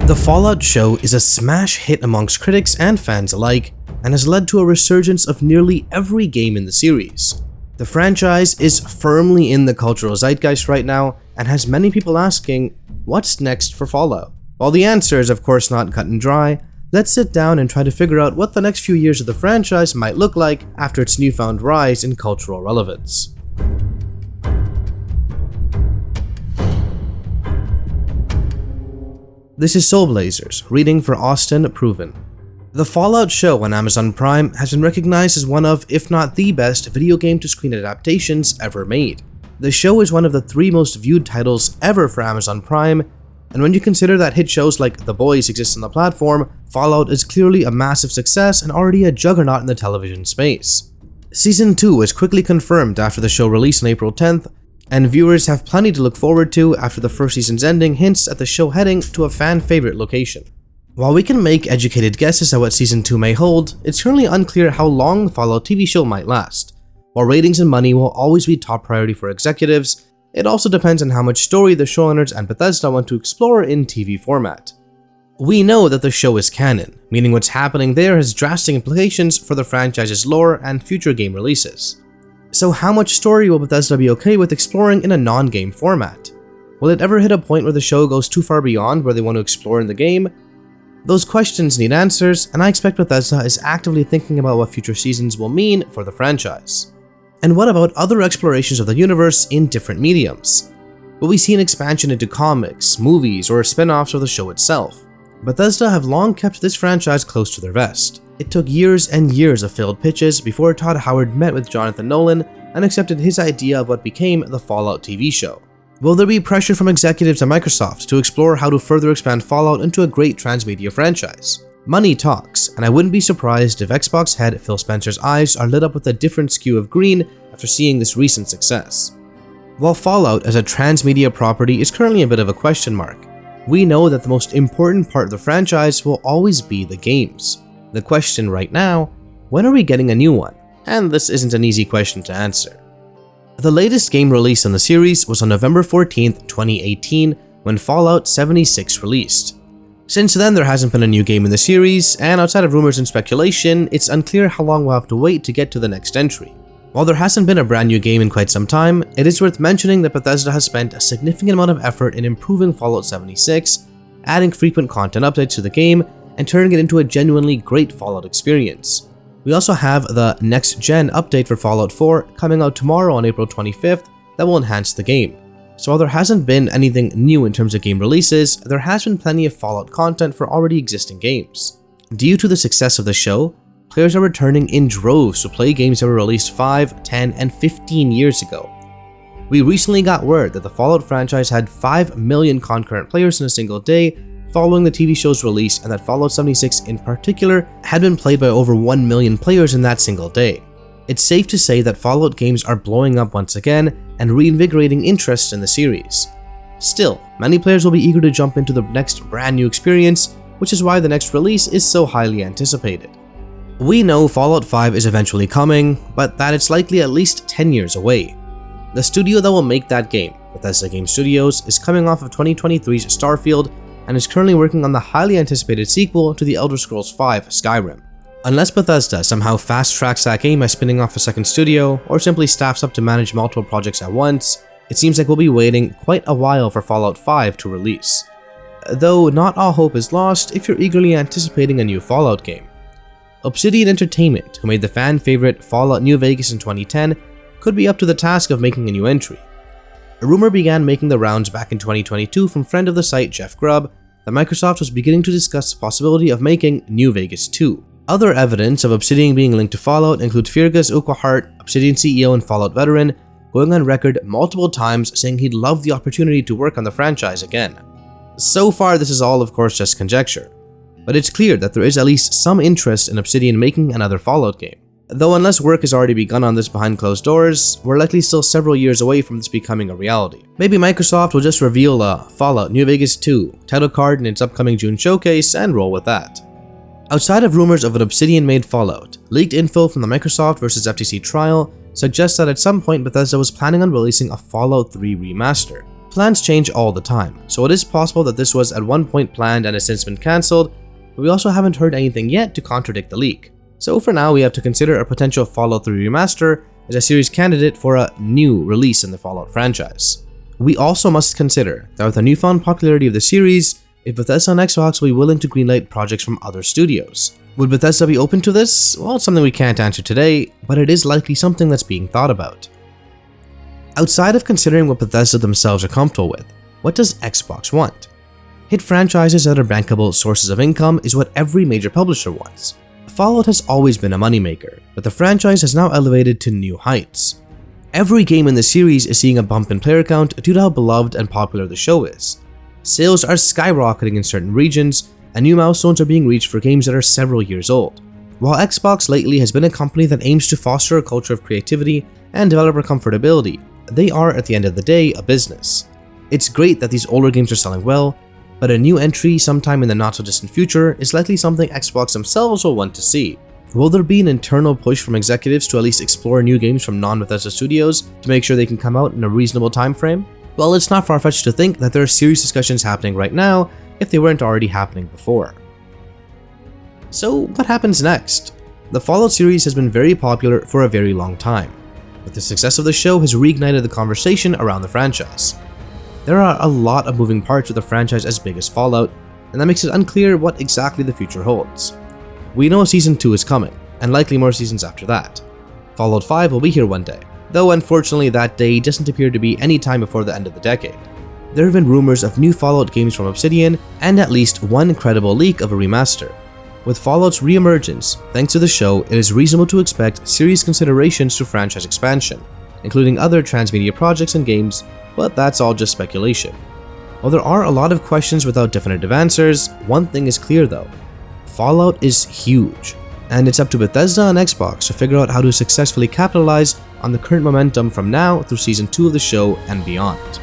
The Fallout show is a smash hit amongst critics and fans alike, and has led to a resurgence of nearly every game in the series. The franchise is firmly in the cultural zeitgeist right now, and has many people asking, what's next for Fallout? While the answer is of course not cut and dry, let's sit down and try to figure out what the next few years of the franchise might look like after its newfound rise in cultural relevance. This is SoulBlazerz, reading for Austin Proven. The Fallout show on Amazon Prime has been recognized as one of, if not the best, video game to screen adaptations ever made. The show is one of the 3 most viewed titles ever for Amazon Prime, and when you consider that hit shows like The Boys exist on the platform, Fallout is clearly a massive success and already a juggernaut in the television space. Season 2 was quickly confirmed after the show released on April 10th, and viewers have plenty to look forward to after the first season's ending hints at the show heading to a fan-favorite location. While we can make educated guesses at what Season 2 may hold, it's currently unclear how long the Fallout TV show might last. While ratings and money will always be top priority for executives, it also depends on how much story the showrunners and Bethesda want to explore in TV format. We know that the show is canon, meaning what's happening there has drastic implications for the franchise's lore and future game releases. So how much story will Bethesda be okay with exploring in a non-game format? Will it ever hit a point where the show goes too far beyond where they want to explore in the game? Those questions need answers, and I expect Bethesda is actively thinking about what future seasons will mean for the franchise. And what about other explorations of the universe in different mediums? Will we see an expansion into comics, movies, or spin-offs of the show itself? Bethesda have long kept this franchise close to their vest. It took years and years of failed pitches before Todd Howard met with Jonathan Nolan and accepted his idea of what became the Fallout TV show. Will there be pressure from executives at Microsoft to explore how to further expand Fallout into a great transmedia franchise? Money talks, and I wouldn't be surprised if Xbox head Phil Spencer's eyes are lit up with a different skew of green after seeing this recent success. While Fallout as a transmedia property is currently a bit of a question mark, we know that the most important part of the franchise will always be the games. The question right now, when are we getting a new one? And this isn't an easy question to answer. The latest game release in the series was on November 14th, 2018, when Fallout 76 released. Since then, there hasn't been a new game in the series, and outside of rumors and speculation, it's unclear how long we'll have to wait to get to the next entry. While there hasn't been a brand new game in quite some time, it is worth mentioning that Bethesda has spent a significant amount of effort in improving Fallout 76, adding frequent content updates to the game, and turning it into a genuinely great Fallout experience. We also have the next-gen update for Fallout 4 coming out tomorrow on April 25th that will enhance the game. So while there hasn't been anything new in terms of game releases, there has been plenty of Fallout content for already existing games. Due to the success of the show, players are returning in droves to play games that were released 5, 10, and 15 years ago. We recently got word that the Fallout franchise had 5 million concurrent players in a single day following the TV show's release, and that Fallout 76 in particular had been played by over 1 million players in that single day. It's safe to say that Fallout games are blowing up once again and reinvigorating interest in the series. Still, many players will be eager to jump into the next brand new experience, which is why the next release is so highly anticipated. We know Fallout 5 is eventually coming, but that it's likely at least 10 years away. The studio that will make that game, Bethesda Game Studios, is coming off of 2023's Starfield and is currently working on the highly anticipated sequel to The Elder Scrolls V Skyrim. Unless Bethesda somehow fast-tracks that game by spinning off a second studio, or simply staffs up to manage multiple projects at once, it seems like we'll be waiting quite a while for Fallout 5 to release. Though not all hope is lost if you're eagerly anticipating a new Fallout game. Obsidian Entertainment, who made the fan-favorite Fallout New Vegas in 2010, could be up to the task of making a new entry. A rumor began making the rounds back in 2022 from friend of the site Jeff Grubb that Microsoft was beginning to discuss the possibility of making New Vegas 2. Other evidence of Obsidian being linked to Fallout include Fergus Urquhart, Obsidian CEO and Fallout veteran, going on record multiple times saying he'd love the opportunity to work on the franchise again. So far, this is all of course just conjecture, but it's clear that there is at least some interest in Obsidian making another Fallout game. Though unless work has already begun on this behind closed doors, we're likely still several years away from this becoming a reality. Maybe Microsoft will just reveal a Fallout New Vegas 2 title card in its upcoming June showcase and roll with that. Outside of rumors of an Obsidian-made Fallout, leaked info from the Microsoft vs FTC trial suggests that at some point Bethesda was planning on releasing a Fallout 3 remaster. Plans change all the time, so it is possible that this was at one point planned and has since been cancelled, but we also haven't heard anything yet to contradict the leak. So for now, we have to consider a potential Fallout 3 remaster as a series candidate for a new release in the Fallout franchise. We also must consider that with the newfound popularity of the series, if Bethesda and Xbox will be willing to greenlight projects from other studios. Would Bethesda be open to this? Well, it's something we can't answer today, but it is likely something that's being thought about. Outside of considering what Bethesda themselves are comfortable with, what does Xbox want? Hit franchises that are bankable sources of income is what every major publisher wants. Fallout has always been a moneymaker, but the franchise has now elevated to new heights. Every game in the series is seeing a bump in player count due to how beloved and popular the show is. Sales are skyrocketing in certain regions, and new milestones are being reached for games that are several years old. While Xbox lately has been a company that aims to foster a culture of creativity and developer comfortability, they are, at the end of the day, a business. It's great that these older games are selling well, but a new entry sometime in the not-so-distant future is likely something Xbox themselves will want to see. Will there be an internal push from executives to at least explore new games from non-Bethesda studios to make sure they can come out in a reasonable time frame? Well, it's not far-fetched to think that there are serious discussions happening right now if they weren't already happening before. So what happens next? The Fallout series has been very popular for a very long time, but the success of the show has reignited the conversation around the franchise. There are a lot of moving parts with a franchise as big as Fallout, and that makes it unclear what exactly the future holds. We know Season 2 is coming, and likely more seasons after that. Fallout 5 will be here one day, though unfortunately that day doesn't appear to be any time before the end of the decade. There have been rumors of new Fallout games from Obsidian, and at least one incredible leak of a remaster. With Fallout's re-emergence, thanks to the show, it is reasonable to expect serious considerations to franchise expansion, including other transmedia projects and games, but that's all just speculation. While there are a lot of questions without definitive answers, one thing is clear though. Fallout is huge, and it's up to Bethesda and Xbox to figure out how to successfully capitalize on the current momentum from now through Season 2 of the show and beyond.